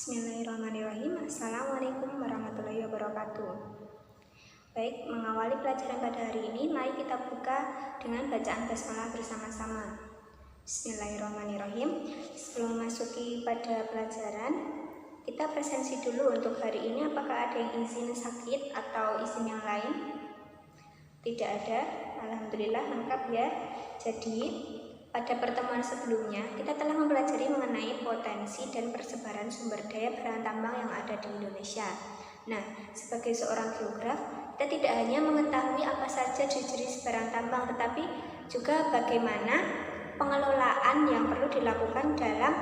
Bismillahirrahmanirrahim. Assalamualaikum warahmatullahi wabarakatuh. Baik, mengawali pelajaran pada hari ini, mari kita buka dengan bacaan basmalah bersama-sama. Bismillahirrahmanirrahim. Sebelum masuki pada pelajaran, kita presensi dulu untuk hari ini. Apakah ada yang izin sakit atau izin yang lain? Tidak ada. Alhamdulillah lengkap ya. Jadi pada pertemuan sebelumnya, kita telah mempelajari mengenai potensi dan persebaran sumber daya barang tambang yang ada di Indonesia. Nah, sebagai seorang geograf, kita tidak hanya mengetahui apa saja jenis barang tambang, tetapi juga bagaimana pengelolaan yang perlu dilakukan dalam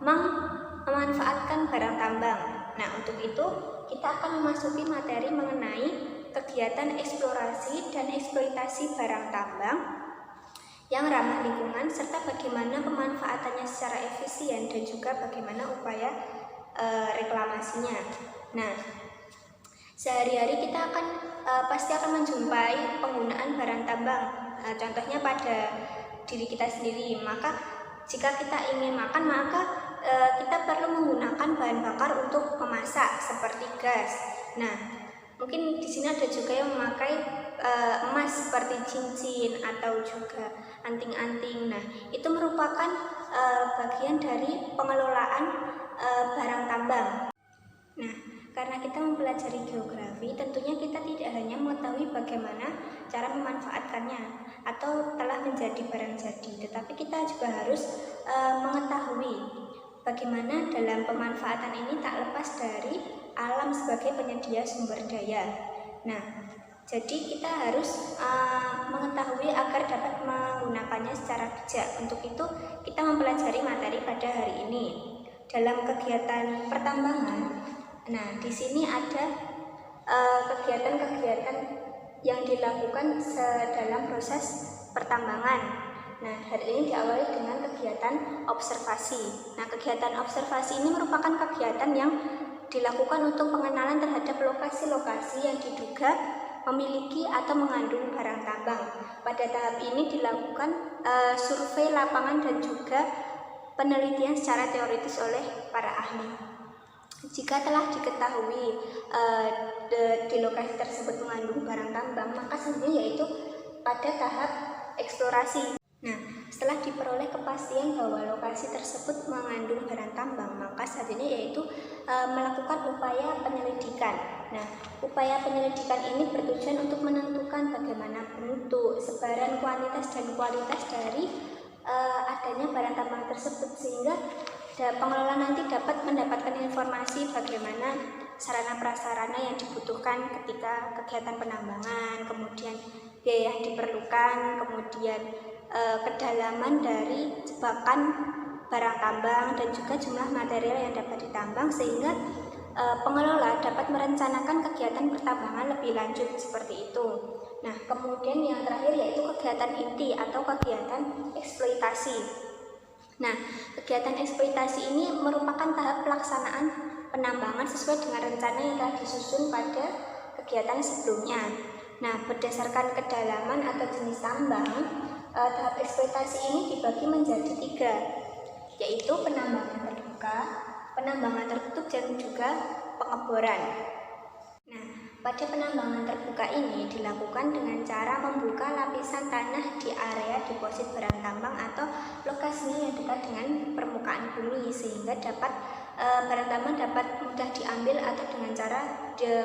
memanfaatkan barang tambang. Nah, untuk itu, kita akan memasuki materi mengenai kegiatan eksplorasi dan eksploitasi barang tambang yang ramah lingkungan, serta bagaimana pemanfaatannya secara efisien dan juga bagaimana upaya reklamasinya. Nah, sehari-hari kita pasti akan menjumpai penggunaan barang tambang. Contohnya pada diri kita sendiri. Maka jika kita ingin makan, maka kita perlu menggunakan bahan bakar untuk memasak seperti gas. Nah, mungkin di sini ada juga yang memakai emas seperti cincin atau juga anting-anting. Nah, itu merupakan bagian dari pengelolaan barang tambang. Nah, karena kita mempelajari geografi, tentunya kita tidak hanya mengetahui bagaimana cara memanfaatkannya atau telah menjadi barang jadi, tetapi kita juga harus mengetahui bagaimana dalam pemanfaatan ini tak lepas dari alam sebagai penyedia sumber daya. Nah, jadi kita harus mengetahui agar dapat menggunakannya secara bijak. Untuk itu kita mempelajari materi pada hari ini. Dalam kegiatan pertambangan, nah di sini ada kegiatan-kegiatan yang dilakukan dalam proses pertambangan. Nah, hari ini diawali dengan kegiatan observasi. Nah, kegiatan observasi ini merupakan kegiatan yang dilakukan untuk pengenalan terhadap lokasi-lokasi yang diduga memiliki atau mengandung barang tambang. Pada tahap ini dilakukan survei lapangan dan juga penelitian secara teoritis oleh para ahli. Jika telah diketahui di lokasi tersebut mengandung barang tambang, maka selanjutnya yaitu pada tahap eksplorasi. Nah, setelah diperoleh kepastian bahwa lokasi tersebut mengandung barang tambang, maka selanjutnya yaitu melakukan upaya penyelidikan. Nah, upaya penyelidikan ini bertujuan untuk menentukan bagaimana bentuk, sebaran, kuantitas, dan kualitas dari adanya barang tambang tersebut, sehingga pengelola nanti dapat mendapatkan informasi bagaimana sarana prasarana yang dibutuhkan ketika kegiatan penambangan, kemudian biaya yang diperlukan, kemudian kedalaman dari jebakan barang tambang, dan juga jumlah material yang dapat ditambang, sehingga pengelola dapat merencanakan kegiatan pertambangan lebih lanjut seperti itu. Nah, kemudian yang terakhir yaitu kegiatan inti atau kegiatan eksploitasi. Nah, kegiatan eksploitasi ini merupakan tahap pelaksanaan penambangan sesuai dengan rencana yang telah disusun pada kegiatan sebelumnya. Nah, berdasarkan kedalaman atau jenis tambang, tahap eksploitasi ini dibagi menjadi 3, yaitu penambangan terbuka, penambangan tertutup, dan juga pengeboran. Nah, pada penambangan terbuka ini dilakukan dengan cara membuka lapisan tanah di area deposit barang tambang atau lokasinya yang dekat dengan permukaan bumi, sehingga barang tambang dapat mudah diambil atau dengan cara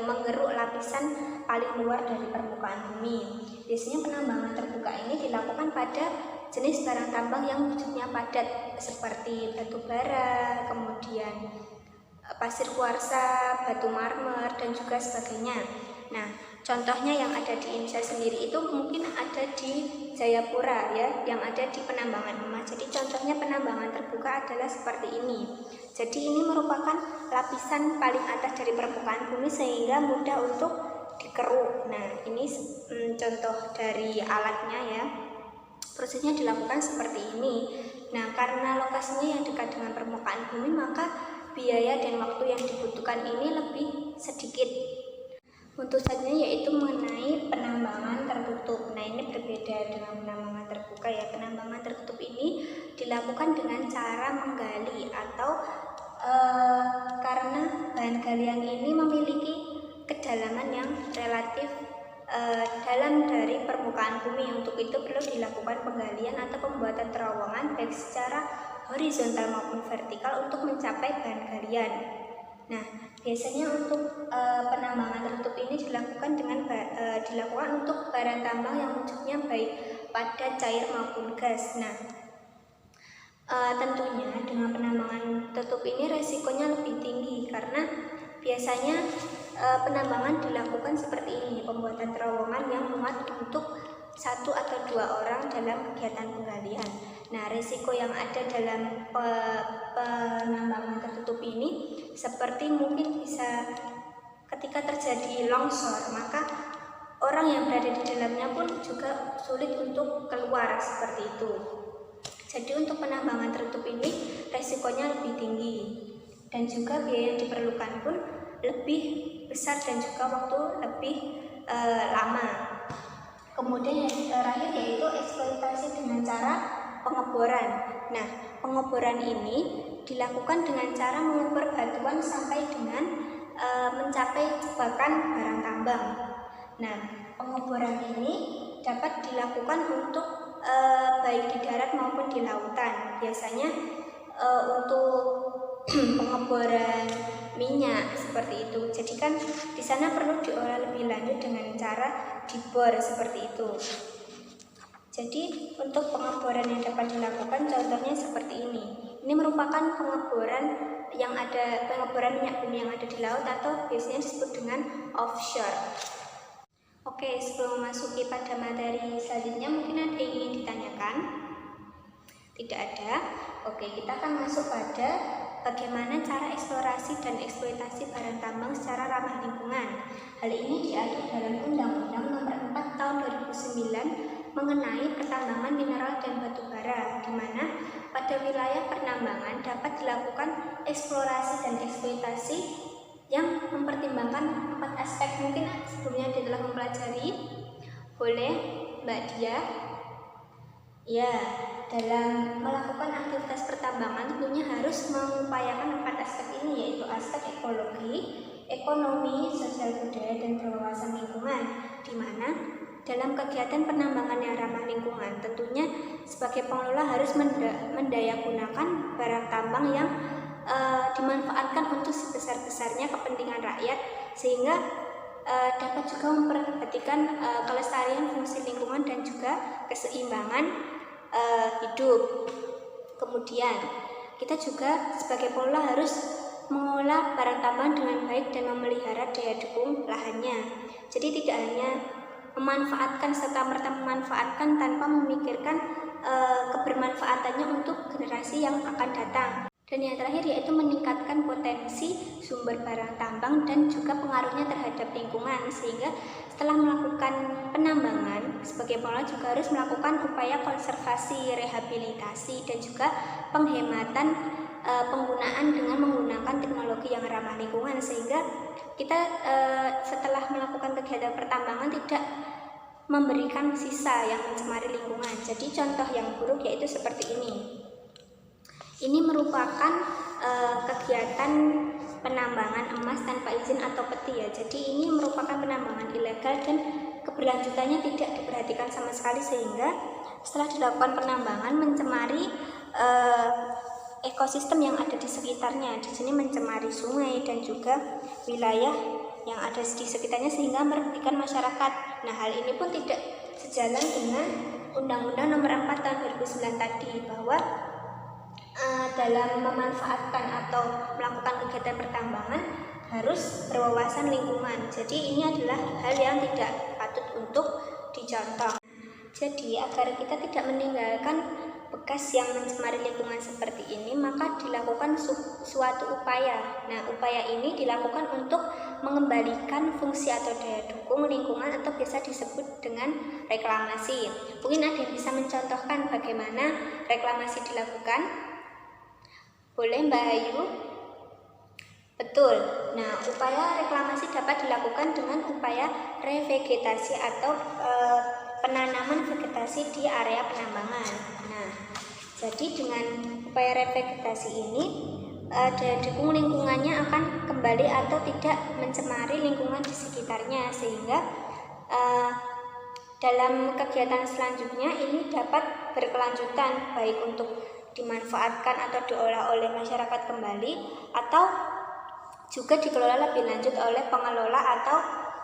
menggeruk lapisan paling luar dari permukaan bumi. Biasanya penambangan terbuka ini dilakukan pada jenis barang tambang yang wujudnya padat seperti batu bara, kemudian pasir kuarsa, batu marmer, dan juga sebagainya. Nah, contohnya yang ada di Indonesia sendiri itu mungkin ada di Jayapura ya, yang ada di penambangan emas. Jadi contohnya penambangan terbuka adalah seperti ini. Jadi ini merupakan lapisan paling atas dari permukaan bumi sehingga mudah untuk dikeruk. Nah, ini contoh dari alatnya ya. Prosesnya dilakukan seperti ini. Nah, karena lokasinya yang dekat dengan permukaan bumi, maka biaya dan waktu yang dibutuhkan ini lebih sedikit. Untuk selanjutnya yaitu mengenai penambangan tertutup. Nah, ini berbeda dengan penambangan terbuka ya. Penambangan tertutup ini dilakukan dengan cara menggali atau bahan galian ini memiliki kedalaman yang relatif dalam dari permukaan bumi. Untuk itu perlu dilakukan penggalian atau pembuatan terowongan baik secara horizontal maupun vertikal untuk mencapai bahan galian. Nah, biasanya untuk penambangan tertutup ini dilakukan untuk barang tambang yang wujudnya baik padat, cair maupun gas. Nah, tentunya dengan penambangan tertutup ini resikonya lebih tinggi karena biasanya penambangan dilakukan seperti ini, pembuatan terowongan yang muat untuk 1 atau 2 orang dalam kegiatan penggalian. Nah, risiko yang ada dalam penambangan tertutup ini seperti mungkin bisa ketika terjadi longsor, maka orang yang berada di dalamnya pun juga sulit untuk keluar seperti itu. Jadi untuk penambangan tertutup ini risikonya lebih tinggi dan juga biaya yang diperlukan pun lebih besar dan juga waktu lebih lama. Kemudian yang terakhir yaitu eksploitasi dengan cara pengeboran. Nah, pengeboran ini dilakukan dengan cara mengubur batuan sampai dengan mencapai jebakan barang tambang. Nah, pengeboran ini dapat dilakukan untuk baik di darat maupun di lautan. Biasanya untuk pengeboran minyak seperti itu. Jadi kan di sana perlu diolah lebih lanjut dengan cara dibor seperti itu. Jadi untuk pengeboran yang dapat dilakukan contohnya seperti ini. Ini merupakan pengeboran minyak bumi yang ada di laut atau biasanya disebut dengan offshore. Oke, sebelum memasuki pada materi selanjutnya mungkin ada yang ingin ditanyakan? Tidak ada. Oke, kita akan masuk pada bagaimana cara eksplorasi dan eksploitasi barang tambang secara ramah lingkungan. Hal ini diatur dalam Undang-Undang Nomor 4 Tahun 2009 mengenai pertambangan mineral dan batu bara, di mana pada wilayah penambangan dapat dilakukan eksplorasi dan eksploitasi yang mempertimbangkan 4 aspek. Mungkin sebelumnya dia telah mempelajari. Boleh, Mbak Dia? Ya, dalam melakukan aktivitas pertambangan tentunya harus mengupayakan 4 aspek ini, yaitu aspek ekologi, ekonomi, sosial budaya, dan berwawasan lingkungan, di mana dalam kegiatan penambangan yang ramah lingkungan tentunya sebagai pengelola harus mendayagunakan barang tambang yang dimanfaatkan untuk sebesar-besarnya kepentingan rakyat, sehingga dapat juga memperhatikan kelestarian fungsi lingkungan dan juga keseimbangan hidup. Kemudian kita juga sebagai pengelola harus mengolah barang tambang dengan baik dan memelihara daya dukung lahannya. Jadi tidak hanya memanfaatkan serta-merta memanfaatkan tanpa memikirkan kebermanfaatannya untuk generasi yang akan datang. Dan yang terakhir yaitu meningkatkan potensi sumber barang tambang dan juga pengaruhnya terhadap lingkungan, sehingga setelah melakukan penambangan sebagai pengelola juga harus melakukan upaya konservasi, rehabilitasi, dan juga penghematan penggunaan dengan menggunakan teknologi yang ramah lingkungan, sehingga kita setelah melakukan kegiatan pertambangan tidak memberikan sisa yang mencemari lingkungan. Jadi contoh yang buruk yaitu seperti ini. Ini merupakan kegiatan penambangan emas tanpa izin atau peti ya. Jadi ini merupakan penambangan ilegal dan keberlanjutannya tidak diperhatikan sama sekali, sehingga setelah dilakukan penambangan mencemari ekosistem yang ada di sekitarnya. Di sini mencemari sungai dan juga wilayah yang ada di sekitarnya sehingga merugikan masyarakat. Nah, hal ini pun tidak sejalan dengan Undang-Undang Nomor 4 Tahun 2009 tadi, bahwa dalam memanfaatkan atau melakukan kegiatan pertambangan harus berwawasan lingkungan. Jadi ini adalah hal yang tidak patut untuk dicontoh. Jadi agar kita tidak meninggalkan bekas yang mencemari lingkungan seperti ini, maka dilakukan suatu upaya. Nah, upaya ini dilakukan untuk mengembalikan fungsi atau daya dukung lingkungan atau biasa disebut dengan reklamasi. Mungkin ada yang bisa mencontohkan bagaimana reklamasi dilakukan? Boleh Mbak Ayu? Betul. Nah, upaya reklamasi dapat dilakukan dengan upaya revegetasi atau penanaman vegetasi di area penambangan. Nah, jadi dengan upaya revegetasi ini didukung lingkungannya akan kembali atau tidak mencemari lingkungan di sekitarnya, sehingga dalam kegiatan selanjutnya ini dapat berkelanjutan, baik untuk dimanfaatkan atau diolah oleh masyarakat kembali atau juga dikelola lebih lanjut oleh pengelola atau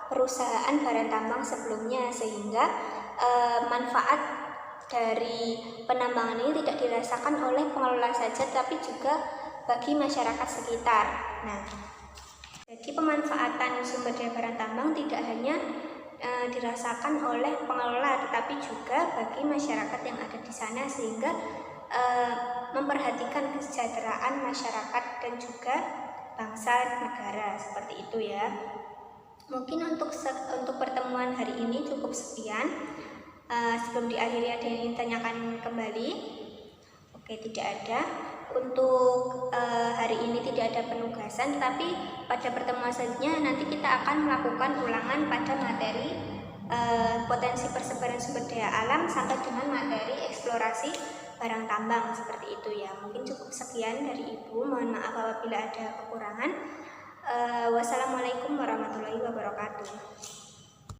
perusahaan barang tambang sebelumnya, sehingga manfaat dari penambangan ini tidak dirasakan oleh pengelola saja tapi juga bagi masyarakat sekitar. Nah, jadi pemanfaatan sumber daya barang tambang tidak hanya dirasakan oleh pengelola tetapi juga bagi masyarakat yang ada di sana, sehingga memperhatikan kesejahteraan masyarakat dan juga bangsa negara, seperti itu ya. Mungkin untuk pertemuan hari ini cukup sekian. Sebelum diakhiri ada yang ingin tanyakan kembali? Oke, tidak ada. Untuk hari ini tidak ada penugasan, tapi pada pertemuan selanjutnya nanti kita akan melakukan ulangan pada materi potensi persebaran sumber daya alam sampai dengan materi eksplorasi barang tambang, seperti itu ya. Mungkin cukup sekian dari Ibu, mohon maaf apabila ada kekurangan. Wassalamualaikum warahmatullahi wabarakatuh.